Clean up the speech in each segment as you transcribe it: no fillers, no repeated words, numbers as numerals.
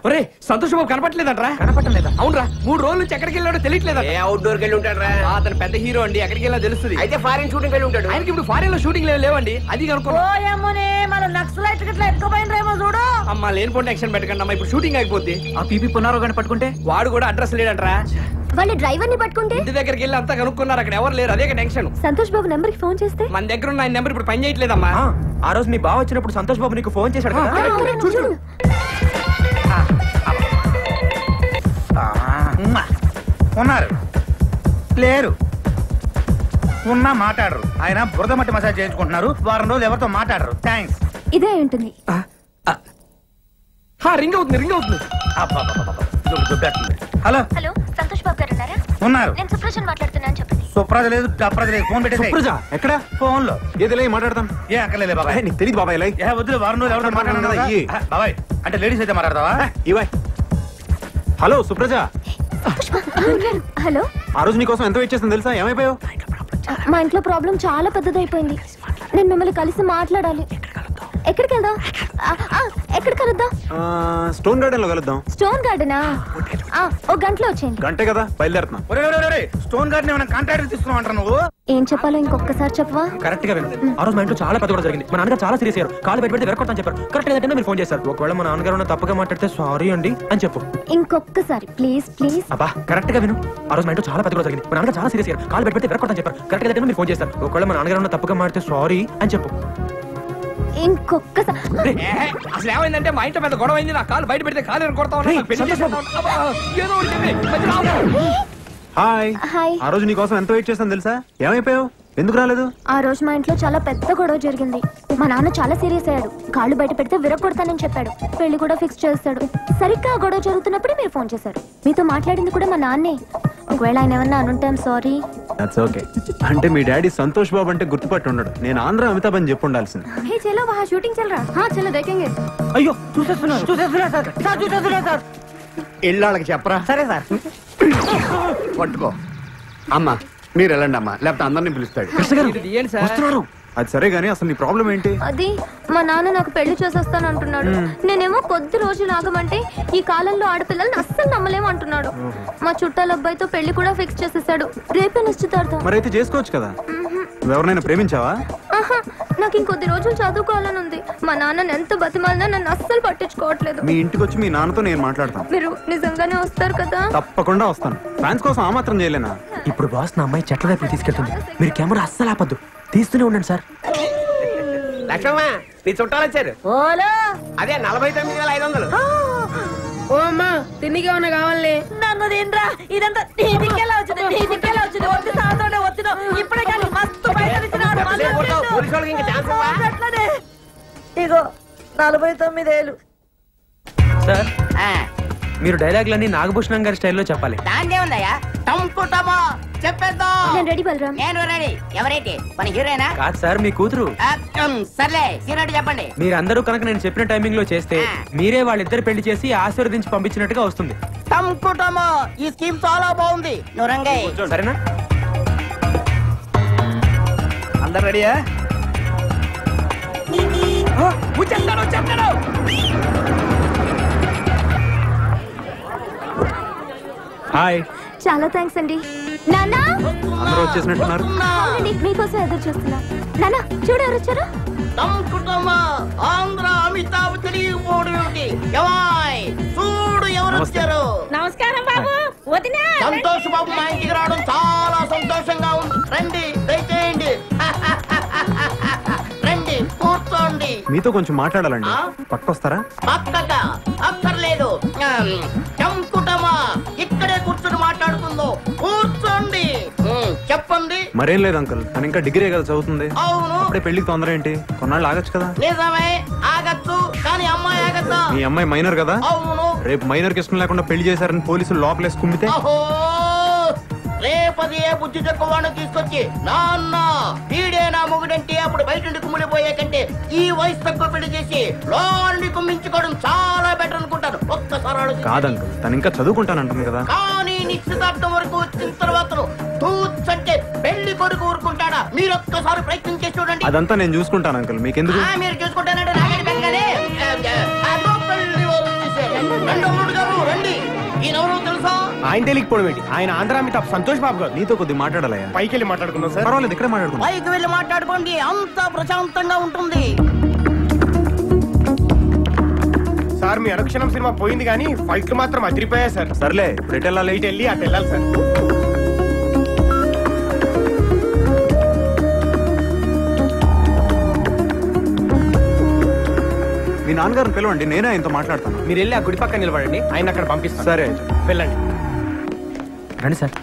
ఒరే సంతోష్ బాబు కనపట్లేదంట్రా. కనపట్టలేదా? అవునరా, 3 రోజుల నుంచి ఎక్కడికి వెళ్ళాడో తెలియట్లేదా? అవుట్డోర్ వెళ్ళి ఉంటాడు రా. అతను పెద్ద హీరో అండి, ఎక్కడికి వెళ్ళా తెలుస్తుంది. అయితే ఫారిన్ షూటింగ్ వెళ్ళి ఉంటాడు. ఆయనకి ఇప్పుడు ఫారిన్ లో షూటింగ్ లేవండి, అది కనుక్కో. చూడు అమ్మా లేనిపోండి యాక్షన్ పెట్టకండి అమ్మా, ఇప్పుడు షూటింగ్ అయిపోద్ది. ఆ పీపీ పున్నారో గాని పట్టుకుంటే వాడు కూడా అడ్రస్ లేడంట్రా. వాళ్ళ డ్రైవర్ ని పట్టుకుంటే ఇంటి దగ్గరికి వెళ్ళి అంతా కనుక్కున్నారు, అక్కడ ఎవరు లేరు, అదే టెన్షన్. సంతోష్ బాబు నెంబర్ కి ఫోన్ చేస్తే మన దగ్గర ఉన్న ఆయన నెంబర్ ఇప్పుడు పని చేయట్లేదమ్మా. ఆ రోజు మీ బావ వచ్చినప్పుడు సంతోష్ బాబు నీకు ఫోన్ చేశాడు కదా. చూడు ఉన్నారు లేరు, ఉన్నా మాట్లాడరు. ఆయన బురద మట్టి మసాజ్ చేయించుకుంటున్నారు, వారం రోజులు ఎవరితో మాట్లాడరు. థ్యాంక్స్. ఇదే ఉంటుంది. రింగ్ అవుతుంది, రింగ్ అవుతుంది. హలో హలో, సంతోష్ బాబు గారు ఉన్నారా? ఉన్నారు. నేను సుప్రజన్ మాట్లాడుతున్నాను చెప్పండి. సుప్రజ లేదు, డప్రజ లేదు. ఫోన్ పెట్టేసి ఎక్కడ ఫోన్ లో ఏదిలే మాట్లాడతాం. ఏ అక్కర్లేదు బాబాయ్, నీకు తెలియదు బాబాయ్. వద్దు, వారం రోజులు ఎవరితో మాట్లాడను కదా బాబాయ్. అంటే లేడీస్ అయితే మాట్లాడతావా? ఇవాయ్. హలో సుప్రజ. హలో, ఆ రోజు నీకోసం ఎంత వెయిట్ చేస్తాను తెలుసా? ఏమైపోయావు? మా ఇంట్లో ప్రాబ్లం చాలా పెద్దదైపోయింది. నేను మిమ్మల్ని కలిసి మాట్లాడాలి. ఎక్కడికి వెళ్దాం? ఎక్కడ కలుద్దాం? స్టోన్ గార్డెన్ లో కలుద్దాం. స్టోన్ గార్డెనా? ఒక గంటలో వచ్చేయండి. గంటే కదా బయలుదేరుతున్నాం. స్టోన్ గార్డెన్ ఏమైనా కాంట్రాక్ట్ తీసుకున్నావు అంటారు నువ్వు? ఏం చెప్పాలో ఇంకొకసారి చెప్పవా? కరెక్ట్ గా విను. ఆ రోజు మా ఇంట్లో చాలా పెద్ద కూడా జరిగింది. మా నాన్నగారు చాలా సీరియస్ అయ్యారు. కాలు పెట్టి పెడితే వెరకొడతాను చెప్పారు. కరెక్ట్ ఏంటంటే మీరు ఫోన్ చేశారు. ఒకవేళ మా నాన్నగారు తప్పుగా మాట్లాడితే సారీ అండి అని చెప్పు. ఇంకొకసారి ప్లీజ్ ప్లీజ్. అబ్బా కరెక్ట్ గా విను. ఆ రోజు మా ఇంట్లో చాలా పెద్ద కూడా జరిగింది. మా నాన్నగారు చాలా సీరియస్ అయ్యారు. కాలు పెట్టి పెడితే వెరకొడతాను చెప్పారు. కరెక్ట్ ఏంటంటే మీరు ఫోన్ చేశారు. ఒకవేళ మా నాన్నగారు తప్పుగా మాట్లాడితే సారీ అని చెప్పు. ఇంకొకసారి. అసలు ఏమైందంటే మా ఇంట్లో పెద్ద గొడవ అయింది. నా కాలు బయట పెడితే కాలు కొడతా హాయ్. హాయ్. ఆ రోజు నీకోసం ఎంత వెయిట్ చేస్తాను తెలుసా? ఏమైపోయావు? ఎందుకు రాలేదు? ఆ రోజు మా ఇంట్లో చాలా పెద్ద గొడవ జరిగింది. మా నాన్న చాలా సీరియస్ అయ్యాడు. కాళ్ళు బయట పెడితే విరగొడతానని చెప్పాడు. పెళ్లి కూడా ఫిక్స్ చేస్తాడు. సరిగ్గా ఆ గొడవ జరుగుతున్నప్పుడే మీరు ఫోన్ చేశారు. మీతో మాట్లాడింది కూడా మా నాన్నే. ఒకవేళ ఆయన ఏమన్నా అనుంటాం సారీ. That's okay. అంటే మీ డాడీ సంతోష్ బాబు అంటే గుర్తుపట్టి ఉండడు. నేను ఆంధ్ర అమితాబ్ అని చెప్పి ఉండాల్సింది. హే చలో వహా షూటింగ్ చల్ రహా. చలో దేఖేంగే. అయ్యో చూసేస్తున్నారు సార్. ఇళ్ళకి చెప్పరా? సరే సార్. పట్టుకో అమ్మా, మీరు వెళ్ళండి అమ్మా, లేకపోతే అందరినీ పిలుస్తాడు. వస్తున్నారు. అది సరే గానీ అసలు నీ ప్రాబ్లం ఏంటి? అది మా నాన్న నాకు పెళ్లి చేసేస్తాను అంటున్నాడు. నేనేమో కొద్ది రోజులు ఆగమంటే ఈ కాలంలో ఆడపిల్లల్ని అస్సలు నమ్మలేము అంటున్నాడు. మా చుట్టాల అబ్బాయితో పెళ్లి కూడా ఫిక్స్ చేసేసాడు. రేపే నిశ్చితార్థం. మరైతే చేసుకోవచ్చు కదా. ఎవరినైనా ప్రేమించావా? నాకు ఇంకొద్ది రోజులు చదువుకోవాలని ఉంది. మా నాన్న ఎంత బతిమాలినా నన్ను అస్సలు పట్టించుకోవట్లేదు. మీ ఇంటికి వచ్చి మీ నాన్నతో నేను మాట్లాడతాను. మీరు నిజంగానే వస్తారు కదా? తప్పకుండా వస్తాను. ఫ్యాన్స్ కోసం ఆ మాత్రం చేయలేనా? ఇప్పుడు బాస్ నా అమ్మాయి చెట్ల వైపు తీసుకెళ్తుంది. మీరు కెమెరా అస్సలు ఆపద్దు, తీస్తూనే ఉండండి సార్. లక్ష్మమ్మ, నీ చుట్టాలు వచ్చారు. అదే 49,500. ఓ అమ్మా, తిండికి ఏమన్నా కావాలి? నన్ను తినరా, ఇదంతా నీదికెలా వచ్చింది? నీదికెలా వచ్చింది? వచ్చి సాతోనే వచ్చిన ఇప్పుడే కానీ మస్తు పైసలు ఇచ్చినాడు. ఇగో 49,000. సార్ మీరు డైలాగులన్నీ నాగభూషణం గారి స్టైల్లో చెప్పాలి. దాందే ఉందయ్యా, టంపుటమో చెప్పేద్దాం. నేను రెడీ బలరాం. నేను రెడీ. ఎవరైతే మన హీరోయినా? కాదు సార్, మీ కూతురు. సర్లే హీరోయిన్ చెప్పండి. మీరందరూ కనుక నేను చెప్పిన టైమింగ్ లో చేస్తే మీరే వాళ్ళిద్దరు పెళ్లి చేసి ఆశీర్వదించి పంపించినట్టుగా వస్తుంది. టంపుటమో ఈ స్కీమ్ చాలా బాగుంది. నువ్వు రంగయ్య. సరేనా? అందరు రెడీయా? హాయ్. చాలా థ్యాంక్స్ అండి. నాన్నా, అందరూ వచ్చేసినట్టున్నారు. అవునండి, మీకోసం ఎదురు చూస్తున్నా. నాన్న చూడు ఎవరు వచ్చారు. ఆంధ్ర అమితాబ్ తెలియపోవడం ఏమిటి? చూడు ఎవరు వచ్చారు. నమస్కారం బాబు. వదినా సంతోష్ బాబు మా ఇంటికి రావడం చాలా సంతోషంగా ఉంది. రండి, దయచేయండి. రండి, కూర్చోండి. మీతో కొంచెం మాట్లాడాలండి. పక్కొస్తారా? పక్కగా అక్కర్లేదు. చంపుటమా, ఇక్కడే కూర్చొని మాట్లాడుకుందో. కూర్చోండి. చెప్పండి. మరేం లేదు అంకుల్, తను ఇంకా డిగ్రీ కదా చదువుతుంది. అవును. అప్పుడే పెళ్లికి తొందర ఏంటి? కొన్నాళ్ళు ఆగచ్చు కదా. నిజమే, ఆగచ్చు. కానీ అమ్మాయి ఆగద్దా? మీ అమ్మాయి మైనర్ కదా. అవును. రేపు మైనర్ కి ఇష్టం లేకుండా పెళ్లి చేశారని పోలీసులు లోపలేసి కుమ్మితే? రేపది ఏ బుద్ధి తక్కువను తీసుకొచ్చి నాన్న వీడే నా మొగుడంటే అప్పుడు బయట నుండి కుమ్మిడిపోయే కంటే ఈ వయసు తక్కువ పెళ్లి చేసి లోని కుమ్మించుకోవడం చాలా బెటర్ అనుకుంటాను. ఒక్కసారి కాదంకుల్, తను ఇంకా చదువుకుంటానంటుంది కదా. కానీ నిశ్చితార్థం వరకు వచ్చిన తర్వాత తూచంటే పెళ్లి కొడుకు ఊరుకుంటాడా? మీరు ఒక్కసారి ప్రయత్నం చేసి చూడండి. అదంతా నేను చూసుకుంటాను అంకుల్, మీకెందుకు? మీరు చూసుకుంటానంటే నాగడి పెంగానే పెళ్లి వాళ్ళు ఈయనెవరో తెలుసా? ఆయన తెలియకపోవడం ఏంటి? ఆయన ఆంధ్ర అమితాబ్ సంతోష్ బాబు గారు. నీతో కొద్దిగా మాట్లాడాలయ్యా. పైకి వెళ్ళి మాట్లాడుకుందాం సార్. పర్వాలేదు, ఇక్కడే మాట్లాడుకుందాం. పైకి వెళ్ళి మాట్లాడుకోండి, అంతా ప్రశాంతంగా ఉంటుంది. సార్ మీ అనుక్షణం సినిమా పోయింది కానీ ఫైట్లు మాత్రం అదిరిపోయాయి సార్. సర్లే, ఇప్పుడు ఎటు వెళ్ళాలి? ఇటు వెళ్ళి అటు వెళ్ళాలి సార్. మీ నాన్నగారిని పిలవండి, నేనే ఆయనతో మాట్లాడతాను. మీరు వెళ్ళి ఆ గుడి పక్కన నిలబడండి, ఆయన అక్కడ పంపిస్తాను. సరే వెళ్ళండి. రండి సార్.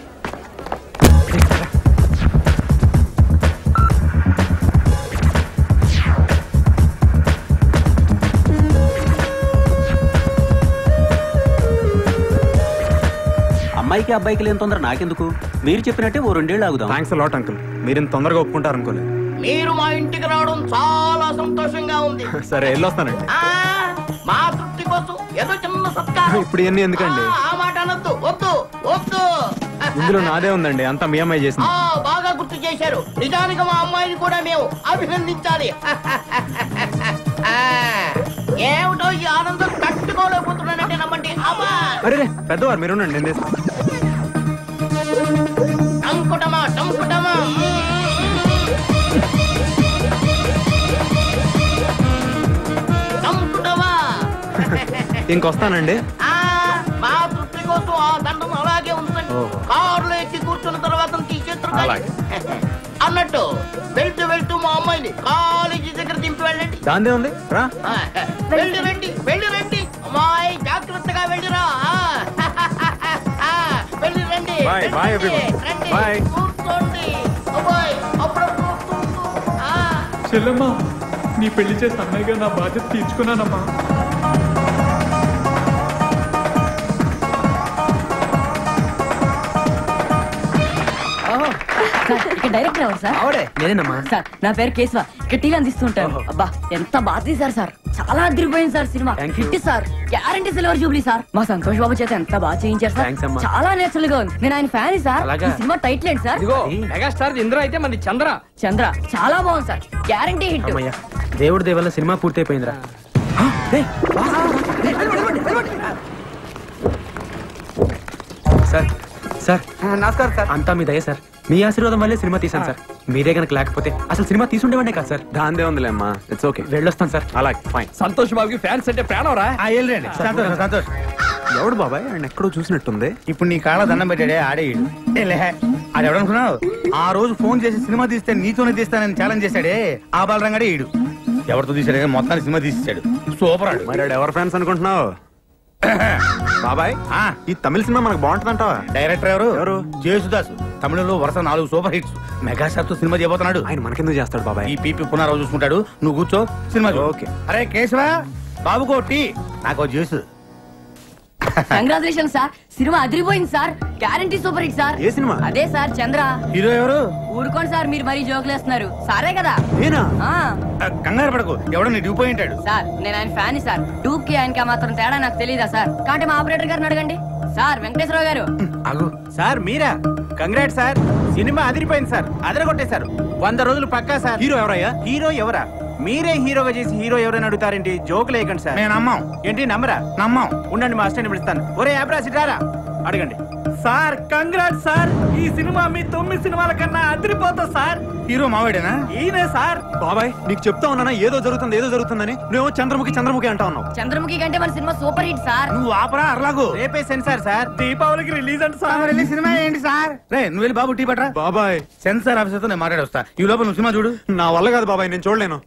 అమ్మాయికి అబ్బాయికి లేని తొందర నాకెందుకు? మీరు చెప్పినట్టే ఓ 2 ఏళ్ళు ఆగుదాం. థ్యాంక్స్ లాట్ అంకుల్, మీరు ఇంత తొందరగా ఒప్పుకుంటారు అనుకోలేదు. మీరు మా ఇంటికి రావడం చాలా సంతోషంగా ఉంది. సరే వెళ్ళొస్తానండి. మా తృప్తి కోసం ఏదో చిన్న సత్కారం. ఇప్పుడు ఇవన్నీ ఎందుకండి? ఆ మాట అనొద్దు, వద్దు వద్దు. ఇందులో నాదే ఉందండి, అంతా మీ అమ్మాయి చేసింది. బాగా గుర్తు చేశారు. నిజానికి మా అమ్మాయిని కూడా మేము అభినందించాలి. ఏమిటో ఈ ఆనందం తట్టుకోలేకపోతున్నానంటే నమ్మండి. అరే పెద్దవారు మీరు ఉండండి, నేను చేస్తాను. టంకుటమా టంకుటమా. టంకుటమా. ఇంకొస్తానండి. మా తృప్తి కోసం ఆ దండం అలాగే ఉంచండి. కారులో ఎక్కి కూర్చున్న తర్వాత తీసేస్తారు. అన్నట్టు వెళ్తూ వెళ్తూ మా అమ్మాయిని కాలేజీ దగ్గర దింపి వెళ్ళండి. దాందే ఉంది రా. వెళ్ళి రండి, వెళ్ళి రండి. అమ్మాయి జాగ్రత్తగా వెళ్ళిరా. వెళ్ళి రండి. Bye, bye everyone. రండి, Bye. కూర్చోండి. అబ్బాయి అప్పుడప్పుడు చెల్లమ్మా, నీ పెళ్లి చేసి అన్నయ్యగా నా బాధ్యత తీర్చుకున్నానమ్మా. ఇక్కడ డైరెక్టర్ ఎవరు సార్? ఆవిడే నేనేనమ్మా. సార్ నా పేరు కేశవ, ఇక్కడ టీవీ అందిస్తుంటాను. అబ్బా ఎంత బాగా తీశారు సార్, చాలా అదిరిపోయింది sir cinema. Hit sir, guarantee silver Jubilee sir. మా సంతోష్ బాబు చేత ఎంత బాగా చేయించారు సార్. Thanks అమ్మా. చాలా నేచురల్ గా ఉంది. నేను ఆయన ఫ్యాన్ సార్. అలాగా? ఈ సినిమా టైటిల్ ఏంటి సార్? ఇదిగో మెగాస్టార్ ఇంద్ర అయితే మన చంద్ర. చంద్ర. చాలా బాగుంది సార్, గ్యారంటీ హిట్. అమ్మయ్య, దేవుడి దేవల్ల సినిమా పూర్తయిపోయిందిరా. సార్ సార్ నమస్కారం సార్. అంతా మీ దయ సార్. మీ ఆశీర్వాదం వల్లే సినిమా తీశాను సార్. మీరే గనక లేకపోతే అసలు సినిమా తీసుండేవాడే కాదు సార్. దాందే ఉందిలే అమ్మా, ఇట్స్ ఓకే. వెళ్ళొస్తాను సార్. అలాగే ఫైన్. సంతోష్ బాబుకి ఫ్యాన్స్ అంటే ప్రాణం రా. వెళ్ళండి. సంతోష్ సంతోష్. ఎవడు బాబాయ్, ఆయన ఎక్కడో చూసినట్టుంది. ఇప్పుడు నీ కాళ్ళ దండం పెట్టాడే ఆడే ఆడు ఎవడనుకున్నావు? ఆ రోజు ఫోన్ చేసి సినిమా తీస్తే నీతోనే తీస్తానని ఛాలెంజ్ చేశాడే ఆ బాలరంగాడే ఈడు. ఎవరితో తీసాడు కానీ మొత్తాన్ని సినిమా తీసేశాడు. సూపర్ ఆడు. మరి ఆడు ఎవరు ఫ్యాన్స్ అనుకుంటున్నావు? బాబాయ్, ఈ తమిళ సినిమా మనకు బాగుంటుందంటావా? డైరెక్టర్ ఎవరు? ఎవరు? జేసుదాస్. తమిళంలో వరుస 4 సూపర్ హిట్స్. మెగాస్టార్ తో సినిమా చేయబోతున్నాడు. ఆయన మనకెందుకు చేస్తాడు బాబాయ్? ఈ పీపీ పునరావు చూసుకుంటాడు, నువ్వు కూర్చో సినిమా చూడు. ఓకే. అరే కేశవ, బాబుకో టీ, నాకో జ్యూస్. కంగ్రాచులేషన్ సార్, సినిమా అదిరిపోయింది sir, guarantee super hit sir. ఏ సినిమా? అదే సార్ చంద్ర. హీరో ఎవరు? ఊరుకోండి సార్, మీరు మరీ జోకులు వేస్తున్నారు. సారే కదా. నేనా? కంగారు పడకు, ఎవడో నీ డ్యూ పోయి ఉంటాడు. సార్ నేను ఆయన ఫ్యాన్ సార్. డూక్ ఆయనకి మాత్రం తేడా నాకు తెలీదా సార్? కాబట్టి మా ఆపరేటర్ గారిని అడగండి. సార్ వెంకటేశ్వరరావు గారు. అగు సార్ మీరా? కంగ్రాట్ సార్, సినిమా అదిరిపోయింది సార్, అదరగొట్టేశారు. 100 రోజులు పక్కా సార్. హీరో ఎవరయ్యా? హీరో ఎవరా? మీరే హీరోగా చేసి హీరో ఎవరైనా అడుగుతారేంటి? జోకులు వేయకండి సార్. నేను నమ్మం. ఏంటి నమ్మరా? నమ్మం. ఉండండి, మా అసిస్టెంట్ పిలుస్తాను. ఒరే యాబ్రాసి రారా, అడగండి. సార్ కంగ్రాట్ సార్, ఈ సినిమా మీ 9 సినిమాల కన్నా అదిరిపోతుంది సార్. హీరో మావాడేనా? ఈయనే సార్. బాబాయ్ నీకు చెప్తా ఉన్నానా ఏదో జరుగుతుందని, నువ్వేమో చంద్రముఖి అంటా ఉన్నావు. చంద్రముఖి కంటే మన సినిమా సూపర్ హిట్ సార్. నువ్వు ఆపరా అర్లాగు. రేపే సెన్సార్ సార్, దీపావళికి రిలీజ్ అంట సార్. వెళ్ళి సినిమా ఏంటి సార్? రే నువ్వు వెళ్ళి బాబు టీ పట్రా. బాబాయ్ సెన్సార్ ఆఫీసర్ తో నేను మాట్లాడొస్తా. ఈ లోపల నువ్వు సినిమా చూడు. నా వల్ల కాదు బాబాయ్, నేను చూడలేను.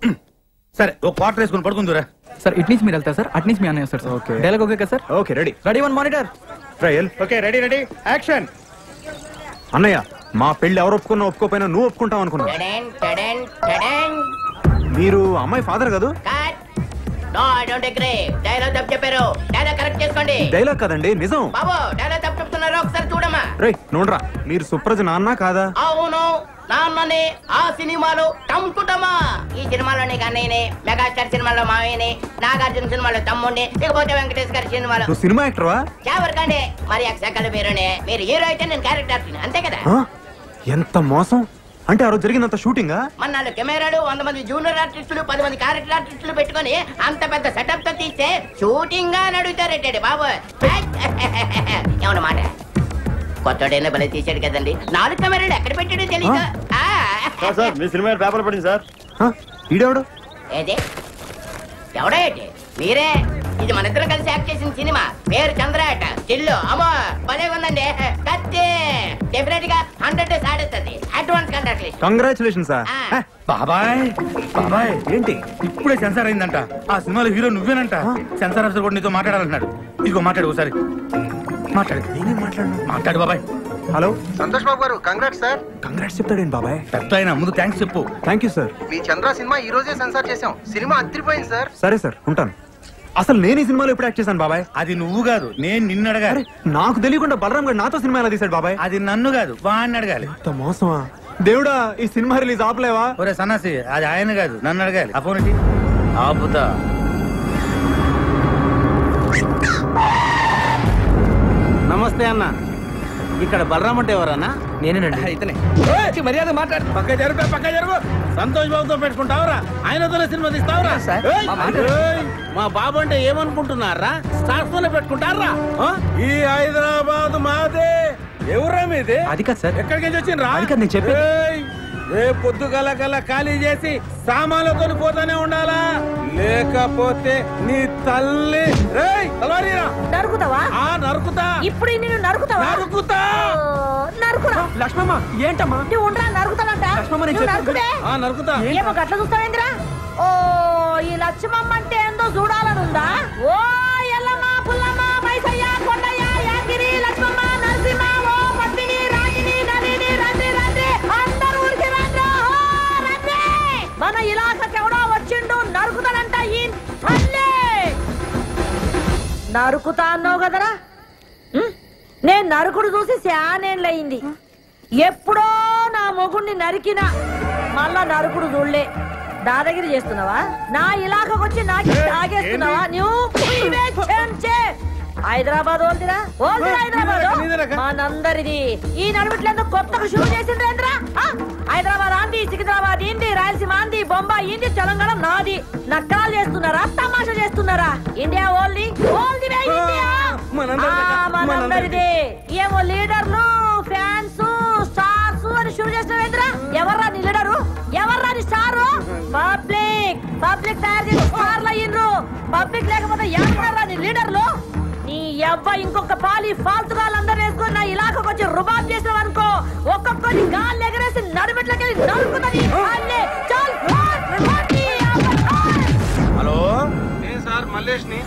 సరే ఒక క్వార్టర్ వేసుకుని పడుకుందురా. సార్ ఇటు నుంచి మీరు వెళ్తారు సార్, అటు నుంచి మీ అన్నయ్య వస్తారు సార్. ఓకే. డైలాగ్ ఓకే కదా sir? Okay ready. Ready 1 monitor. Trial. Okay ready ready action. అన్నయ్య, మా పెళ్లి ఎవరు ఒప్పుకున్నా ఒప్పుకోపోయినా నువ్వు ఒప్పుకుంటావు అనుకున్నా. టడెన్, టడెన్, టడెన్. మీరు అమ్మాయి ఫాదర్ కాదు? Cut. No I don't agree. Dialogue తప్పు చెప్పారు. డైలాగ్ కరెక్ట్ చేసుకోండి. డైలాగ్ కదండి, నిజం. బాబు డైలాగ్ తప్పు చెప్తున్నారు, ఒకసారి చూడమ్మా. రే నోడ్రా, మీరు సుప్రజ నాన్న కాదా? అవును నాన్ననే. ఆ సినిమాలో టంకుటమా. ఈ సినిమాలోనే కన్నయ్యనే, మెగాస్టార్ సినిమాలో మావయ్యనే, నాగార్జున సినిమాలో తమ్ముడిని, ఇకపోతే వెంకటేష్ గారి సినిమాలో నువ్వు సినిమా యాక్టర్వా? ఎవరికండి మరి అక్షకల పేరునే. మీరు హీరో అయితే నేను క్యారెక్టర్ అంతే కదా. ఎంత మోసం! అంటే ఆ రోజు జరిగినంత షూటింగా? మన 4 కెమెరాలు, 100 మంది జూనియర్ ఆర్టిస్టులు, 10 మంది క్యారెక్టర్ ఆర్టిస్టులు పెట్టుకొని అంత పెద్ద సెటప్ తో తీస్తే షూటింగ్ గా నడుగుతారేంటండి బాబు. ఏమన్నా మాట కొత్తడైనా భలే తీసాడు కదండి. 4 కెమెరాలు ఎక్కడ పెట్టాడో తెలీదు. సార్ మీ సినిమా పేపర్ పడింది సార్. ఈడెవడు? ఏదే ఎవడే? మీరే. ఇది మన ఇద్దరం కలిసి యాక్ట్ చేసిన సినిమా. పేరు చంద్రాట. చిల్లు అమ్మో భలే ఉందండి. కత్తి డెఫినెట్ గా 100 days ఆడేస్తుంది. Advance congratulation. Congratulation sir. బాబాయ్ బాబాయ్ ఏంటి ఇప్పుడే సెన్సార్ అయిందంట. ఆ సినిమాలో హీరో నువ్వేనంట. సెన్సార్ ఆఫీసర్ కూడా నీతో మాట్లాడాలంటున్నాడు. ఇదిగో మాట్లాడు ఒకసారి. మాట్లాడు బాబాయ్. హలో సంతోష్ బాబు గారు, కంగ్రాట్స్ సార్. కంగ్రాట్స్ చెప్తాడేంటి బాబాయ్? పెద్ద అయినా ముందు థ్యాంక్స్ చెప్పు. Thank you sir. Me Chandra cinema ఈ రోజే సెన్సార్ చేసాం. సినిమా అదిరిపోయింది సార్. సరే సార్, ఉంటాను. అసలు నేను ఈ సినిమాలో ఎప్పుడు యాక్ట్ చేశాను బాబాయ్? అది నువ్వు కాదు, నేను నిన్ను అడగాలి. నాకు తెలియకుండా బలరాం గారు నాతో సినిమా ఎలా తీశాడు బాబాయ్? అది నన్ను కాదు, వాడిని అడగాలి. మోసమా దేవుడా, ఈ సినిమా రిలీజ్ ఆపలేవా? ఒరే సన్నాసి, అది ఆయన కాదు, నన్ను అడగాలి. ఆ ఫోన్ ఆపుతా. నమస్తే అన్న. ఇక్కడ బలరాం అంటే ఎవరన్నా? నేనేనండి. ఇతనే. మర్యాద మాట్లాడు. పక్క జరుగు. సంతోష్ బాబుతో పెట్టుకుంటావురా? ఆయనతోనే సినిమా తీస్తావురా? మా బాబు అంటే ఏమనుకుంటున్నారా? స్టార్స్ తోనే పెట్టుకుంటారా? ఈ హైదరాబాద్ మాదే. ఎవరా మీది? అది కాదు సార్. ఎక్కడికి వచ్చిండ్రా? అది కాదు నేను చెప్పేది. రేపు పొద్దుగల ఖాళీ చేసి సామాన్లతో పోతానే ఉండాలా, లేకపోతే నీ తల్లి నరుకుతావా? నరుకుతా. ఇప్పుడు నేను నరుకుతావా? నరుకురా. లక్ష్మమ్మ ఏంటమ్మా? నువ్వు ఉండరా, నరుకుతానంట. నరుకుతా. ఏమో గట్ల చూస్తావేంద్రా? ఓ ఈ లక్ష్మమ్మ అంటే ఏందో చూడాలనుందా? ఓ ఎల్లమ్మ, పుల్లమ్మ, మైసయ్య, కొండయ్య, యాగిరి, లక్ష్మమ్మ, నరసింహ, ఓ పద్మిని, రాగిని, నలిని, రండి అందరూ ఊరికి రండి. మన ఇలాకకెవడో వచ్చిండు, నరుకుతాడంట. ఈ నరుకుతా అన్నావు కదరా? నేను నరుకుడు చూసి శానేళ్ళయింది. ఎప్పుడో నా మొగుణ్ణి నరికినా మళ్ళా నరుకుడు చూడలే. దాదాగిరి చేస్తున్నావా? నా ఇలాకకొచ్చి నాకు తాగేస్తున్నావా? నువ్వు హైదరాబాద్ ఓల్దిరా హైదరాబాద్ మనందరిది. ఈ నడుమిట్లేందుకు కొత్తగా షూ చేసిండ్రేంద్రా? హైదరాబాద్ ఆంది, సికింద్రాబాద్ ఇంది, రాయలసీమ ఆంది, బొంబాయి ఇంది, తెలంగాణ నాది. నక్కలు చేస్తున్నారా, తమాషా చేస్తున్నారా? ఇండియా ఓల్ది ఇండియా మనందరిది. ఏమో లీడర్లు, ఫ్యాన్స్, స్టార్స్ అని షూ చేసినవేంద్రా? ఎవర్రా నీ లీడరు? ఎవర్రా నీ స్టారు? పబ్లిక్ తయారు చేసి స్టార్లు అయ్యిండ్రు. పబ్లిక్ లేకపోతే ఎవరా నీ లీడర్లు? నీ అబ్బాయి ఇంకొక పాలి ఫాల్తుగాళ్ళందరూ వేసుకొని నా ఇలాకకు వచ్చి రుబాబ్ చేసావు అనుకో, ఒక్కొక్కరి గాలి ఎగరేసి నడుమెట్లకి నరుకుతుంది. హలో సార్, మల్లేష్ ని.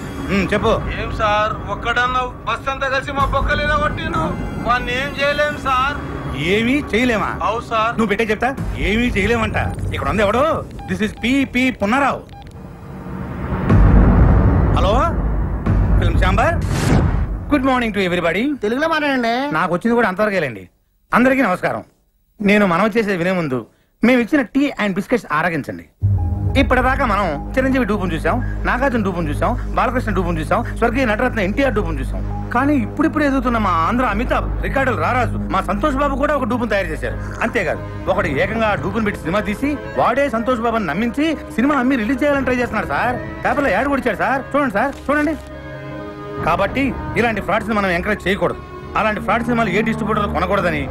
చెప్పు. ఏం సార్ ఒక్కడన్నా బస్ అంతా కలిసి మా బొక్కలేదా కొట్టిను? వాడిని ఏం చేయలేం సార్. ఏమీ చేయలేమా? అవు సార్. నువ్వు పెట్టే చెప్తా. ఏమీ చేయలేమంట. ఇక్కడ ఉంది ఎవడు? This is P Punnarao. Hello film chamber. Good morning to everybody. తెలుగులో మాట్లాడండి. నాకు వచ్చింది కూడా అంతవరకేలేండి. అందరికీ నమస్కారం. నేను మనవి చేసేది వినే ముందు మేము ఇచ్చిన టీ అండ్ బిస్కెట్స్ ఆరగించండి. ఇప్పటిదాకా మనం చిరంజీవి డూపును చూసాం, నాగార్జున డూపును చూసాం, బాలకృష్ణ డూపును చూసాం, స్వర్గీయ నటరత్న ఎన్టీఆర్ డూపును చూసాం. కానీ ఇప్పుడు ఎదుగుతున్న మా ఆంధ్ర అమితాబ్, రికార్డులు రారాజు, మా సంతోష్ బాబు కూడా ఒక డూపును తయారు చేశారు. అంతేకాదు ఒకటి ఏకంగా డూపును పెట్టి సినిమా తీసి వాడే సంతోష్ బాబుని నమ్మించి సినిమా అమ్మి రిలీజ్ చేయాలని ట్రై చేస్తున్నాడు సార్. పేపర్లో యాడ్ కొడిచాడు సార్. చూడండి సార్, చూడండి. కాబట్టి ఇలాంటి ఫ్రాడ్స్ మనం ఎంకరేజ్ చేయకూడదు. అలాంటి ఫ్రాడ్ సినిమాలు ఏ డిస్ట్రిబ్యూటర్లు కొనకూడదని,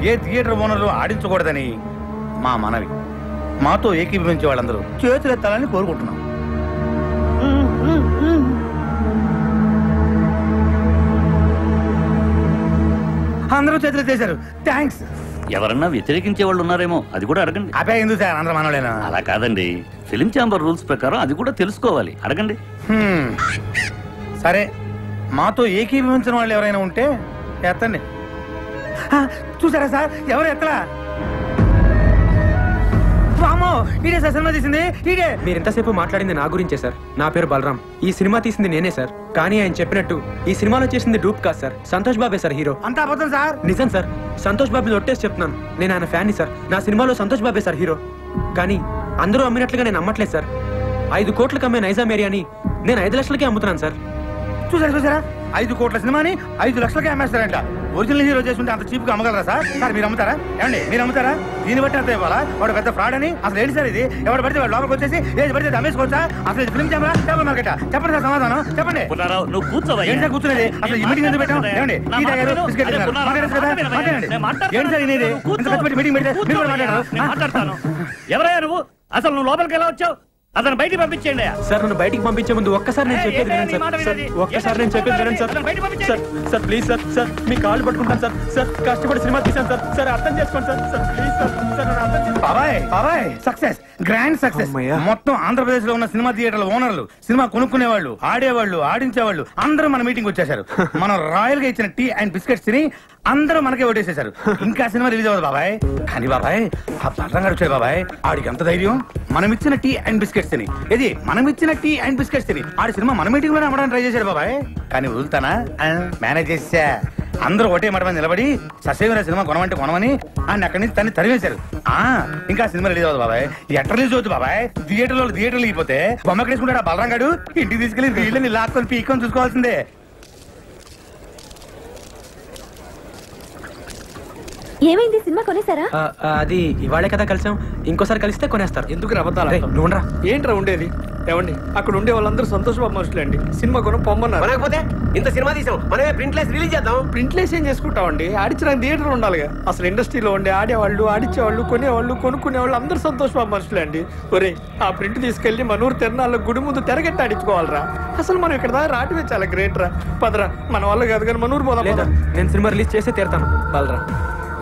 ఏ థియేటర్ ఓనర్లు ఆడించకూడదని మా మనవి. మాతో ఏకీభవించే వాళ్ళందరూ చేతులెత్తాలని కోరుకుంటున్నాం. అందరూ చేతులు చేశారు. థ్యాంక్స్. ఎవరన్నా వ్యతిరేకించే వాళ్ళు ఉన్నారేమో, అది కూడా అడగండి. అదే ఎందుకు సార్, అందరూ మనోళ్ళేనా? అలా కాదండి, ఫిలిం ఛాంబర్ రూల్స్ ప్రకారం అది కూడా తెలుసుకోవాలి. అడగండి. సరే, మాతో ఏకీభవించిన వాళ్ళు ఎవరైనా ఉంటే ఎత్తండి. చూసారా సార్, ఎవరు ఎత్తలా? మీరు ఎంతసేపు మాట్లాడింది నా గురించే సార్. నా పేరు బలరాం. ఈ సినిమా తీసింది నేనే సార్. కానీ ఆయన చెప్పినట్టు ఈ సినిమాలో చేసింది డూప్ కాదు సార్, సంతోష్ బాబే సార్ హీరో. అంతా అబద్ధం సార్. నిజం సార్, సంతోష్ బాబుని ఒట్టేసి చెప్తున్నాను. నేను ఆయన ఫ్యాన్ని సార్. నా సినిమాలో సంతోష్ బాబే సార్ హీరో. కానీ అందరూ అమ్మినట్లుగా నేను అమ్మట్లేదు సార్. 5 కోట్లకు అమ్మే నైజాం ఏరియాని నేను 5 లక్షలకే అమ్ముతున్నాను సార్. చూసారా 5 కోట్ల సినిమాని 5 లక్షలకి అమ్మేస్తారంట. ఒరిజినల్ హీరో చేస్తుంటే అంత చీప్ గా అమ్మగలరా సార్? సార్ మీరు అమ్ముతారా? ఏమండి మీరు అమ్ముతారా? దీన్ని బట్టి అంత ఇవ్వాలా? వాడు పెద్ద ఫ్రాడ్ అని అసలు ఏంటి సార్ ఇది? ఎవరు పడితే వాడు లోపలికి వచ్చేసి ఏది పడితే అమ్మేసుకోవచ్చా? అసలు ఫిల్మ్ కెమెరా చేపల మార్కెట్ చెప్పండి సార్ సమాధానం చెప్పండి. నువ్వు కూర్చోవా? ఏంటి సార్ కూర్చునేది? అసలు ఈ మీటింగ్ ఎందుకు పెట్టాం? ఏమండి టీ తాగారు, బిస్కెట్ తిన్నారు. మాట్లాడచ్చు కదా? మాట్లాడండి. ఏంటి సార్ ఇది? ఇంత కష్టపడి మీటింగ్ పెడితే మీరు కూడా మాట్లాడారు. మాట్లాడతాను. ఎవరయ్యా నువ్వు? అసలు నువ్వు లోపలికి ఎలా వచ్చావు? అతను బయటికి పంపించేయండి. సార్ నన్ను బయటికి పంపించే ముందు ఒక్కసారి నేను చెప్పేది వినండి సార్. ఒక్కసారి నేను చెప్పేది వినండి sir. Sir sir please sir. Sir మీ కాళ్ళు పట్టుకుంటాను సార్. సార్ కష్టపడి సినిమా తీశాను సార్. సార్ అర్థం చేసుకోండి sir. Sir please sir. Sir నన్ను అర్థం చేసుకోండి. బాబాయ్ సక్సెస్, గ్రాండ్ సక్సెస్. మొత్తం ఆంధ్రప్రదేశ్ లో ఉన్న సినిమా థియేటర్ల ఓనర్లు, సినిమా కొనుక్కునేవాళ్ళు, ఆడేవాళ్ళు, ఆడించేవాళ్ళు అందరూ మన మీటింగ్ వచ్చేసారు. మనం రాయల్ గా ఇచ్చిన టీ అండ్ బిస్కెట్స్ తిని అందరూ మనకే ఓటేసేశారు. ఇంకా సినిమా రిలీజ్ అవ్వదు బాబాయ్. కానీ బాబాయ్ ఆ బలరాం గారు వచ్చాడు బాబాయ్. ఆడికి ఎంత ధైర్యం? మనం ఇచ్చిన టీ అండ్ బిస్కెట్స్ తిని, ఇది మనం ఇచ్చిన టీ అండ్ బిస్కెట్స్ తిని ఆడి సినిమా మన మీటింగ్ లోనే అమ్మడానికి ట్రై చేశాడు బాబాయ్. కానీ వదులుతానా? మేనేజ్ చేసా. అందరూ ఒకటే మాట మీద నిలబడి ససేమిరా సినిమా కొనమంటే కొనమని ఆయన అక్కడి నుంచి తన్ని తరివేశారు. ఇంకా సినిమా రిలీజ్ అవ్వదు బాబాయ్. ఎట్లా రిలీజ్ అవుతుంది బాబాయ్? థియేటర్లో అయిపోతే బొమ్మ వేసుకుంటాడు ఆ బలరాం గారు. ఇంటికి తీసుకెళ్లి వీళ్ళని లాక్కొని పీక్కొని చూసుకోవాల్సిందే. ఏమైంది? సినిమా కొనేసారా? అది ఇవాళే కదా కలిసాం. ఇంకోసారి కలిస్తే కొనేస్తారు. ఎందుకు రబతాలు? ఏంట్రా ఉండేది? ఏమండి అక్కడ ఉండే వాళ్ళందరూ సంతోష్ బాబు మనుషులండి. సినిమా కొనం పొమ్మన్నారు. మనకపోతే ఇంత సినిమా తీసాం, మనమే ప్రింట్లెస్ రిలీజ్ చేద్దాం. ప్రింట్లెస్ ఏం చేసుకుంటామండి? ఆడించడానికి థియేటర్ ఉండాలిగా. అసలు ఇండస్ట్రీలో ఉండే ఆడేవాళ్ళు, ఆడించేవాళ్ళు, కొనేవాళ్ళు, కొనుక్కునేవాళ్ళు అందరూ సంతోష్ బాబు మనుషులే అండి. ఒరే ఆ ప్రింట్ తీసుకెళ్లి మన ఊరు తిరణాల్లో గుడి ముందు తెరగట్టి ఆడించుకోవాలరా. అసలు మనం ఇక్కడ దాకా రావటమే చాలా గ్రేట్ రా. పదరా, మన వల్ల కాదు కానీ మన ఊరు పోదాం. లేదా నేను సినిమా రిలీజ్ చేస్తే తీరుతాను. బలరా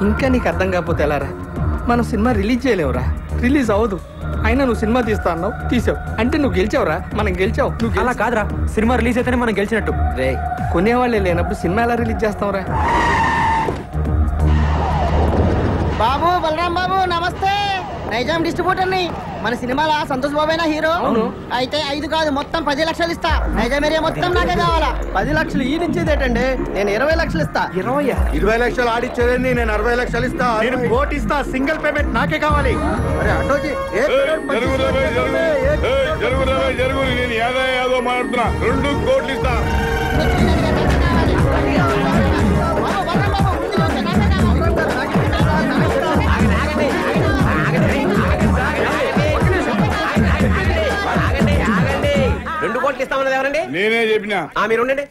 ఇంకా నీకు అర్థం కాకపోతే ఎలారా? మనం సినిమా రిలీజ్ చేయలేవురా. రిలీజ్ అవ్వదు. అయినా నువ్వు సినిమా తీస్తా అన్నావు, తీసావు. అంటే నువ్వు గెలిచావురా. మనం గెలిచావు. నువ్వు అలా కాదురా. సినిమా రిలీజ్ అయితేనే మనం గెలిచినట్టు. రే కొనేవాళ్ళే లేనప్పుడు సినిమా ఎలా రిలీజ్ చేస్తావురా? బాబు బలరాం బాబు నమస్తే. నైజాం డిస్ట్రిబ్యూటర్ ని. మన సినిమాలో సంతోష్ బాబేనా హీరో? అయితే 5 కాదు మొత్తం 10 లక్షలు ఇస్తా. నైజాం ఏరియా మొత్తం నాకే కావాలా. 10 లక్షలు ఈ నుంచేదేటండి? నేను 20 లక్షలు ఇస్తా. 20 లక్షలు ఆడిచ్చేదండి. నేను 60 లక్షలు ఇస్తా. నేను కోటి ఇస్తా. సింగిల్ పేమెంట్ నాకే కావాలి. జరుగు నేను యాదో మాట్లాడుతున్నా. 2 కోట్లు ఇస్తా. నేనే చెప్పినా. మీరు ఉండండి.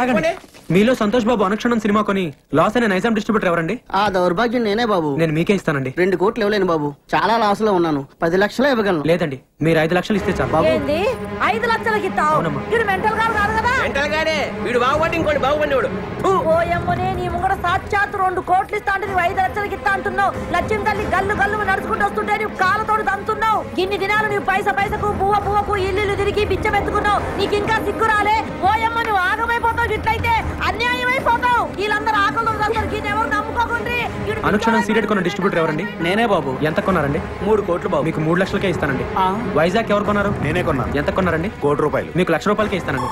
ఆగండి. మీలో సంతోష్ బాబు అనుక్షణం సినిమా కొని లాస్ అయిన నైజాం డిస్ట్రిబ్యూటర్ ఎవరండి? ఆ దౌర్భాగ్యం నేనే బాబు. నేను మీకే ఇస్తానండి. 2 కోట్లు ఇవ్వలేను బాబు. చాలా లాస్ లో ఉన్నాను. 10 లక్షలు ఇవ్వగలను. లేదండి మీరు 5 లక్షలు ఇస్తే చాలు. బాబు 5 లక్షలకి ఇస్తావు? మెంటల్ కాదు కదా? మెంటల్ గాడే. వీడు బాగుపడి ఇంకోటి బాగుపడివాడు. ఓయమ్మనే నీ ముంగడ సాక్షాత్ 2 కోట్లు ఇస్తా అంటే నువ్వు 5 లక్షలకి ఇస్తా అంటున్నావు. లక్ష్యం తల్లి గల్లు గల్లు నడుచుకుంటూ వస్తుంటే నువ్వు కాళ్ళతోడు దంతున్నావు. ఇన్ని దినాలు నువ్వు పైసకు పువ్వకు ఇల్లు తిరిగి బిచ్చమెత్తుకున్నావు. నీకు ఇంకా సిగ్గు రాలే? ఓయమ్మ నువ్వు ఆగమైపోతావు. ఇట్లయితే అన్యాయం అయిపోతావు. వీళ్ళందరూ ఆకలి ఎవరు నమ్ముకోకుండా. అనుక్షణం సీరియట్ కొన్న డిస్ట్రిబ్యూటర్ ఎవరండి? నేనే బాబు. ఎంత కొన్నారండి? 3 కోట్లు బాబు. మీకు 3 లక్షలకే ఇస్తానండి. వైజాగ్ ఎవరు కొన్నారు? నేనే కొన్నాను. ఎంత కొన్నారండి? ₹1 కోటి. మీకు ₹1,00,000 ఇస్తానండి.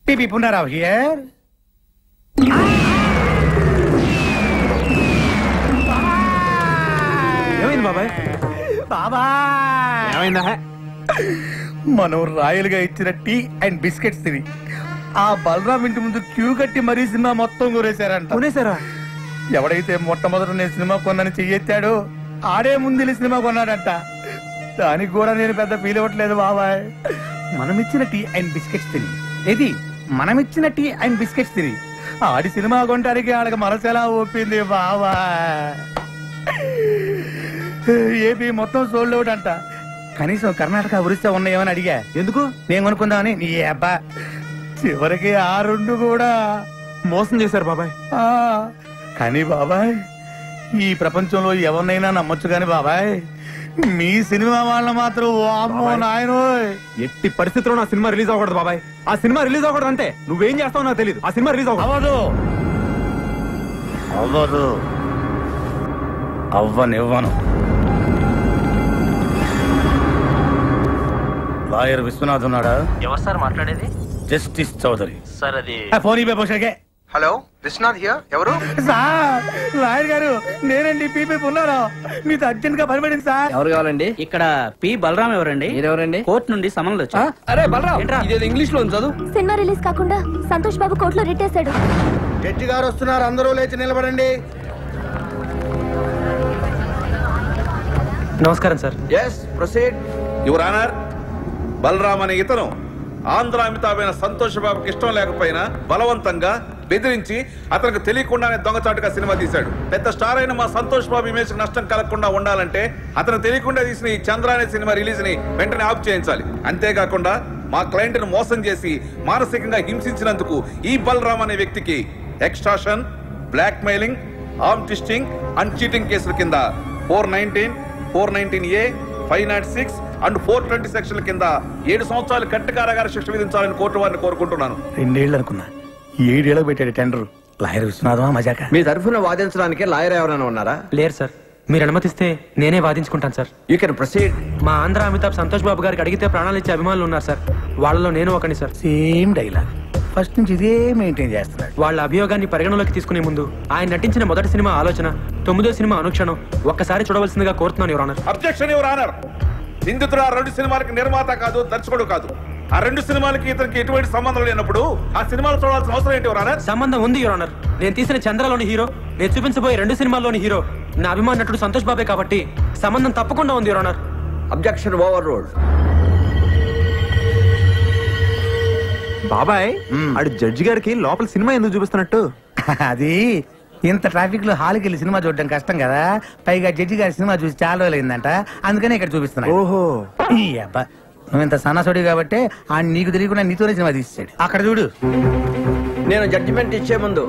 టీపీ పునరావ్ హియర్. ఏమైంది బాబాయ్? ఏమైందా? మనం రాయల్ గా ఇచ్చిన టీ అండ్ బిస్కెట్స్ తిని ఆ బలరాం ఇంటి ముందు క్యూ కట్టి మరీ సినిమా మొత్తం కొనేశారంట. కొనేశారా? ఎవడైతే మొట్టమొదట నేను సినిమా కొన్నాను చెయ్యెత్తాడో ఆడే ముందు సినిమా కొన్నాడంట. దానికి కూడా నేను పెద్ద ఫీల్ అవ్వట్లేదు బాబాయ్. మనమిచ్చిన టీ అండ్ బిస్కెట్స్ తిని, ఇది మనమిచ్చిన టీ అండ్ బిస్కెట్స్ తిని ఆడి సినిమా కొనడానికి ఆడకి మనసెలా ఒప్పింది బాబాయ్. ఏపీ మొత్తం సోల్డ్ అవుట్ అంట. కనీసం కర్ణాటక ఒరిస్సా ఉన్నాయేమని అడిగా. ఎందుకు? నేను కొనుక్కుందామని. నీ అబ్బా చివరికి ఆ 2 కూడా మోసం చేశారు బాబాయ్. కానీ బాబాయ్ ఈ ప్రపంచంలో ఎవరినైనా నమ్మొచ్చు కానీ బాబాయ్ మీ సినిమా వాళ్ళ మాత్రం వామ్మో నాయనోయ్. ఎట్టి పరిస్థితుల్లో నా సినిమా రిలీజ్ అవ్వకూడదు బాబాయ్. ఆ సినిమా రిలీజ్ అవ్వకూడదు అంతే. నువ్వేం చేస్తావు నాకు తెలియదు. ఆ సినిమా రిలీజ్ అవ్వదు. అవ్వనివ్వను. లాయర్ విశ్వనాథ్ ఉన్నాడా? ఎవరు సార్ మాట్లాడేది? జస్టిస్ చౌదరి. సార్ అది ఫోన్ ఇవ్వే పోషకే. Hello Vishwanath here. ఎవరు? సార్ లాయర్ గారు నేనండి పీపీ ఉన్నారా మీతో అర్జెంట్ గా పనిపడింది సార్. ఎవరు కావాలండి? ఇక్కడ పి బలరాం ఎవరండి? మీరెవరండి? కోర్టు నుండి సమన్లు వచ్చా. అరే బలరాం, ఇదేదో ఇంగ్లీష్ లో చదువు. సినిమా రిలీజ్ కాకుండా సంతోష్ బాబు కోర్టులో రిట్టేశాడు. జడ్జి గారు వస్తున్నారు, అందరూ లేచి నిలబడండి. నమస్కారం sir. Yes proceed. Your honour, Balram అనే ఇతను ఆంధ్ర అమితాబ్ అయిన సంతోష్ బాబుకి ఇష్టం లేకపోయినా బలవంతంగా బెదిరించి అతనికి తెలియకుండానే దొంగచాటుగా సినిమా తీశాడు. పెద్ద స్టార్ అయిన మా సంతోష్ బాబు ఇమేజ్ నష్టం కలగకుండా ఉండాలంటే అతను తెలియకుండా తీసిన ఈ చంద్ర అనే సినిమా రిలీజ్ ని వెంటనే ఆఫ్ చేయించాలి. అంతేకాకుండా మా క్లయింట్ ను మోసం చేసి మానసికంగా హింసించినందుకు ఈ బలరామ్ అనే వ్యక్తికి extortion, blackmailing, arm twisting and cheating కేసుల కింద 419, 419A, 506 అండ్ 420 సెక్షన్ల కింద 7 సంవత్సరాలు కఠిన కారాగార శిక్ష విధించాలని కోర్టు వారిని కోరుకుంటున్నాను. 2 ఏళ్ళు అనుకున్నా, 7 ఏళ్ళకి పెట్టాడు టెండర్. లాయర్ విశ్వనాథమా మజాక? మీ తరఫున వాదించడానికి లాయర్ ఎవరైనా ఉన్నారా? లేరు సార్. మీరు అనుమతిస్తే నేనే వాదించుకుంటాను సార్. You can proceed. మా ఆంధ్ర అమితాబ్ సంతోష్ బాబు గారికి అడిగితే ప్రాణాలు ఇచ్చే అభిమానులు ఉన్నారు సార్. వాళ్ళలో నేను ఒకని సార్. సేమ్ డైలాగ్, ఫస్ట్ నుంచి ఇదే మెయింటైన్ చేస్తున్నాడు. వాళ్ళ అభియోగాన్ని పరిగణలోకి తీసుకునే ముందు ఆయన నటించిన మొదటి సినిమా ఆలోచన, 9వ సినిమా అనుక్షణం ఒక్కసారి చూడవలసిందిగా కోరుతున్నాను your honour. Objection your honour. నిందితుడు ఆ 2 సినిమాలకి నిర్మాత కాదు, దర్శకుడు కాదు. ఆ 2 సినిమాలకి ఇతనికి ఎటువంటి సంబంధం లేనప్పుడు ఆ సినిమాలు చూడాల్సిన అవసరం ఏంటి యువర్ ఆనర్? సంబంధం ఉంది యువర్ ఆనర్. నేను తీసిన చంద్రలోని హీరో, నేను చూపించబోయే 2 సినిమాల్లోని హీరో నా అభిమాన నటుడు సంతోష్ బాబే కాబట్టి సంబంధం తప్పకుండా ఉంది your honour. Objection over ruled. బాబాయ్, ఆడు జడ్జి గారికి లోపల సినిమా ఎందుకు చూపిస్తున్నట్టు? అది ఇంత ట్రాఫిక్ లో హాల్కి వెళ్ళి సినిమా చూడడం కష్టం కదా, పైగా జడ్జి గారి సినిమా చూసి చాలా రోజులైందంట, అందుకనే ఇక్కడ చూపిస్తున్నా. ఓహో, ఈ అబ్బా నువ్వు ఇంత సన్నసోడి కాబట్టి ఆ నీకు తెలియకుండా నీతోనే సినిమా తీసాడు. అక్కడ చూడు. నేను జడ్జిమెంట్ ఇచ్చే ముందు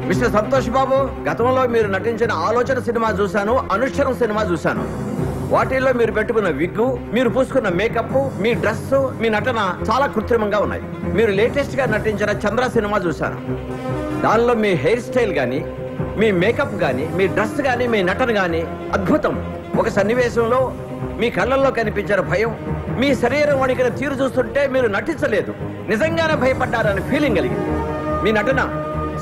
మిస్టర్ సంతోష్ బాబు, గతంలో మీరు నటించిన ఆలోచన సినిమా చూశాను, అనుష్ఠరం సినిమా చూశాను. వాటిల్లో మీరు పెట్టుకున్న విగ్గు, మీరు పూసుకున్న మేకప్, మీ డ్రెస్, మీ నటన చాలా కృత్రిమంగా ఉన్నాయి. మీరు లేటెస్ట్ గా నటించిన చంద్ర సినిమా చూశాను. దానిలో మీ హెయిర్ స్టైల్ గానీ, మీ మేకప్ గానీ, మీ డ్రెస్ గానీ, మీ నటన గానీ అద్భుతం. ఒక సన్నివేశంలో మీ కళ్ళల్లో కనిపించిన భయం, మీ శరీరం వణికిన తీరు చూస్తుంటే మీరు నటించలేదు, నిజంగానే భయపడ్డారని ఫీలింగ్ కలిగింది. మీ నటన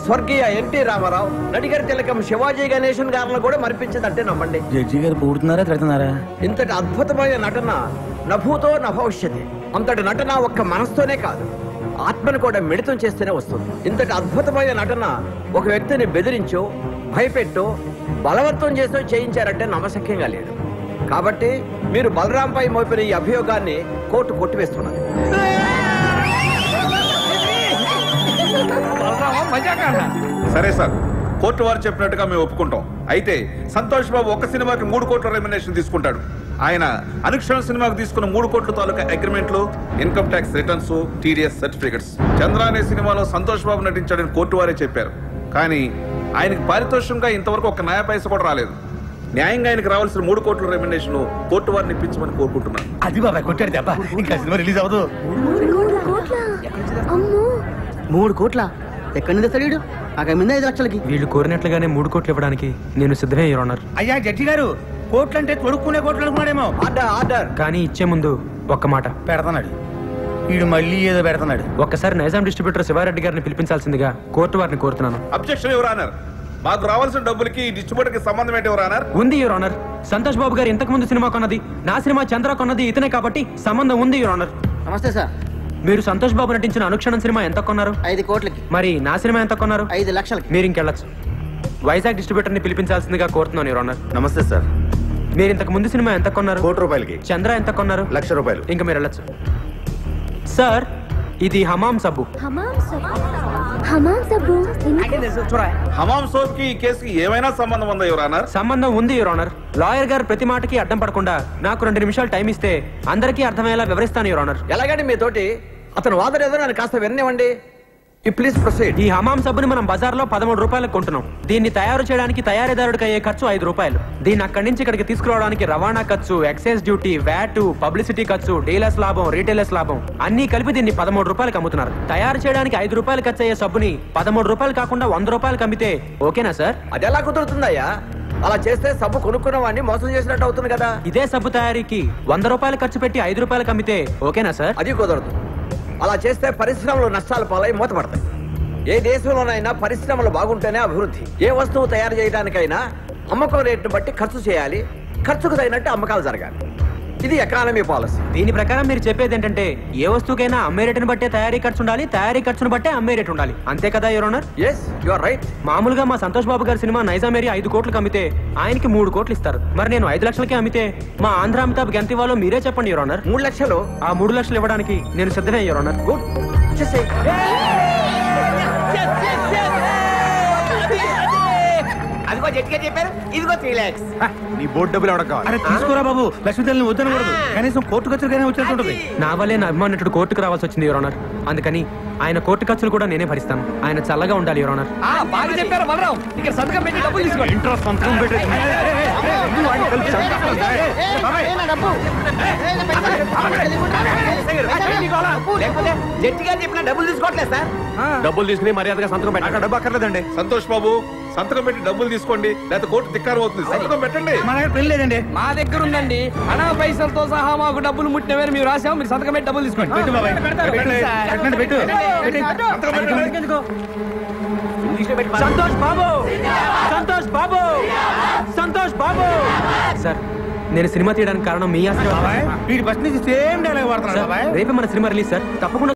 స్వర్గీయ ఎన్టీ రామారావు, నడిగర్ తిలకం శివాజీ గణేశన్ గారిని కూడా మరిపించిందంటే నమ్మండి. జడ్జి గారు పూడుతున్నారా తిడుతున్నారా? ఇంతటి అద్భుతమైన నటన నభూతో నభవిష్యతి. అంతటి నటన ఒక్క మనసుతోనే కాదు, ఆత్మను కూడా మిళితం చేస్తేనే వస్తుంది. ఇంతటి అద్భుతమైన నటన ఒక వ్యక్తిని బెదిరించో, భయపెట్టో, బలవంతం చేసో చేయించారంటే నమ్మశక్యంగా లేదు. కాబట్టి మీరు బలరాంపై మోపిన ఈ అభియోగాన్ని కోర్టు కొట్టివేస్తున్నది. సరే సార్, కోర్టు వారు చెప్పినట్టుగా మేము ఒప్పుకుంటాం. అయితే సంతోష్ బాబు ఒక్క సినిమాకి 3 కోట్ల రెమ్యునరేషన్ తీసుకుంటాడు. ఆయన అనుక్షణం సినిమాకు తీసుకున్న 3 కోట్ల తాలూకా అగ్రిమెంట్లు, income tax returns, TDS certificates. Chandra అనే సినిమాలో సంతోష్ బాబు నటించాడని కోర్టు వారే చెప్పారు. కానీ ఆయనకి పారితోషికంగా ఇంతవరకు ఒక న్యాయ పైస కూడా రాలేదు. న్యాయంగా ఆయనకు రావాల్సిన 3 కోట్ల రెమ్యునరేషన్ కోర్టు వారిని ఇప్పించమని కోరుకుంటున్నాను. అది బాబాయ్ కొట్టాడు దెబ్బ, ఇంకా సినిమా రిలీజ్ అవ్వదు. 3 కోట్ల ఎక్కడి నుంచి తెస్తాడు? అక్కడ మీద 5 లక్షలకి. వీళ్ళు కోరినట్లుగానే 3 కోట్లు ఇవ్వడానికి నేను సిద్ధమే యువర్ ఆనర్. అయ్యా జడ్జి గారు, కోట్లు అంటే తొడుక్కునే కోట్లు అనుకున్నాడేమో. కానీ ఇచ్చే ముందు ఒక్క మాట పెడతాడు. వీడు మళ్ళీ ఏదో పెడతాడు. ఒక్కసారి నైజాం డిస్ట్రిబ్యూటర్ శివారెడ్డి గారిని పిలిపించాల్సిందిగా కోర్టు వారిని కోరుతున్నాను. Objection your honour. మాకు రావాల్సిన డబ్బులకి ఈ డిస్ట్రిబ్యూటర్ కి సంబంధం ఏంటి యువర్ ఆనర్? ఉంది యువర్ ఆనర్. సంతోష్ బాబు గారు ఇంతకు ముందు సినిమా కొన్నది, నా సినిమా చంద్ర కొన్నది ఇతనే కాబట్టి సంబంధం ఉంది యువర్ ఆనర్. నమస్తే సార్. మీరు సంతోష్ బాబు నటించిన అనుక్షణం సినిమా ఎంత కొన్నారు? 5 కోట్లకి. మరి నా సినిమా ఎంత కొన్నారు? 5 లక్షలకి. మీరు ఇంకెళ్ళచ్చు. వైజాగ్ డిస్ట్రిబ్యూటర్ ని పిలిపించాల్సిందిగా కోరుతున్నాను యువర్ ఆనర్. నమస్తే సార్. మీరు ఇంతకు ముందు సినిమా ఎంత కొన్నారు? 1 కోటి రూపాయలకి. చంద్ర ఎంత కొన్నారు? 1 లక్ష రూపాయలు. ఇంకా మీరు వెళ్ళచ్చు. సార్, ఇది హమాం సబ్బు. హమాం సబ్బు హమాం సోప్ కి ఈ కేసుకి ఏమైనా సంబంధం ఉందా యువర్ ఆనర్? సంబంధం ఉంది యువర్ ఆనర్. లాయర్ గారు ప్రతి మాటకి అడ్డం పడకుండా నాకు 2 నిమిషాలు టైం ఇస్తే అందరికీ అర్థమయ్యేలా వివరిస్తాను యువర్ ఆనర్. ఎలాగండి మీతోటి అతను వాదన ఏదో నన్ను కాస్త విననివ్వండి. Please proceed. ఈ హమాం సబ్బుని మనం బజార్లో 13 రూపాయలకు కొంటున్నాం. దీన్ని తయారు చేయడానికి తయారీదారుడికి అయ్యే ఖర్చు 5 రూపాయలు. దీన్ని అక్కడి నుంచి ఇక్కడికి తీసుకురావడానికి రవాణా ఖర్చు, ఎక్సైజ్ డ్యూటీ, వ్యాట్, పబ్లిసిటీ ఖర్చు, డీలర్స్ లాభం, రీటైలర్స్ లాభం అన్ని కలిపి దీన్ని 13 రూపాయలకు అమ్ముతున్నారు. తయారు చేయడానికి 5 రూపాయలు ఖర్చు అయ్యే సబ్బుని 13 రూపాయలు కాకుండా 100 రూపాయలకు అమ్మితే ఓకేనా సార్? అది ఎలా కుదురుతుందయ్యా? అలా చేస్తే సబ్బు కొనుక్కున్న వాడిని మోసం చేసినట్టు అవుతుంది కదా. ఇదే సబ్బు తయారీకి 100 రూపాయలు ఖర్చు పెట్టి 5 రూపాయలకు అమ్మితే ఓకేనా సార్? అది కుదరదు. అలా చేస్తే పరిశ్రమలు నష్టాల పాలై మూతపడతాయి. ఏ దేశంలోనైనా పరిశ్రమలు బాగుంటేనే అభివృద్ధి. ఏ వస్తువు తయారు చేయడానికైనా అమ్మకం రేటును బట్టి ఖర్చు చేయాలి, ఖర్చుకు తగినట్టు అమ్మకాలు జరగాలి. ఇది ఎకానమీ పాలసీ. దీని ప్రకారం మీరు చెప్పేది ఏంటంటే ఏ వస్తువుకైనా అమ్మే రేటును బట్టే తయారీ ఖర్చు ఉండాలి, తయారీ ఖర్చును బట్టే అమ్మే రేటు ఉండాలి, అంతే కదా your honour? Yes, you are right. మామూలుగా మా సంతోష్ బాబు గారి సినిమా నైజాం ఏరియా 5 కోట్లకు అమ్మితే ఆయనకి 3 కోట్లు ఇస్తారు. మరి నేను 5 లక్షలకే అమ్మితే మా ఆంధ్ర అమితాబ్ ఎంత ఇవ్వాలో మీరే చెప్పండి యువర్ ఆనర్. 3 లక్షలు. ఆ 3 లక్షలు ఇవ్వడానికి నేను సిద్ధమే యువర్ ఆనర్. గుడ్. అదిగో జట్గా చెప్పారు, ఇదిగో 3 lakhs. నీ బోర్డు డబ్బులు ఎవరికి కావాలి? అరే తీసుకోరా బాబు, లక్ష్మీదేవిని వద్దనకూడదు. కనీసం కోర్టు ఖర్చులకైనా వచ్చేస్తుంటది. నా వల్లే నా అభిమానుడు కోర్టుకు రావాల్సి వచ్చింది యువర్ ఆనర్. అందుకని ఆయన కోర్టు ఖర్చులు కూడా నేనే భరిస్తాను. ఆయన చల్లగా ఉండాలి యువర్ ఆనర్. బాగా చెప్పారు బలరాం. ఇక్కడ సంతకం పెట్టి డబ్బులు తీసుకోండి. ఇంట్రెస్ట్ సంతకం పెట్టి లేకపోతే జట్టిగా చెప్పిన డబ్బులు తీసుకోవట్లేదు సార్. డబ్బులు తీసుకుని మర్యాదగా సంతకం పెట్టాక డబ్బు అక్కర్లేదండి. సంతోష్ బాబు సంతకం పెట్టి డబ్బులు తీసుకోండి, లేకపోతే కోర్టు ధిక్కారం అవుతుంది. సంతకం పెట్టండి. మా దగ్గర పెళ్లి లేదండి. మా దగ్గర ఉందండి. అనా పైసలతో సహా మాకు డబ్బులు ముట్టినవేరు మేము రాసాము. మీరు సంతకం పెట్టి డబ్బులు తీసుకోండి. పెట్టు బాబాయ్, పెట్టండి, పెట్టు. సంతోష్ బాబు, సంతోష్ బాబు, సంతోష్ బాబు. సార్ నేను సినిమా తీయడానికి కారణం మీ ఆశ. వీడి ఫస్ట్ నుంచి సేమ్ డైలాగ్ వాడుతున్నాడు. రేపే మన సినిమా రిలీజ్ సార్, తప్పకుండా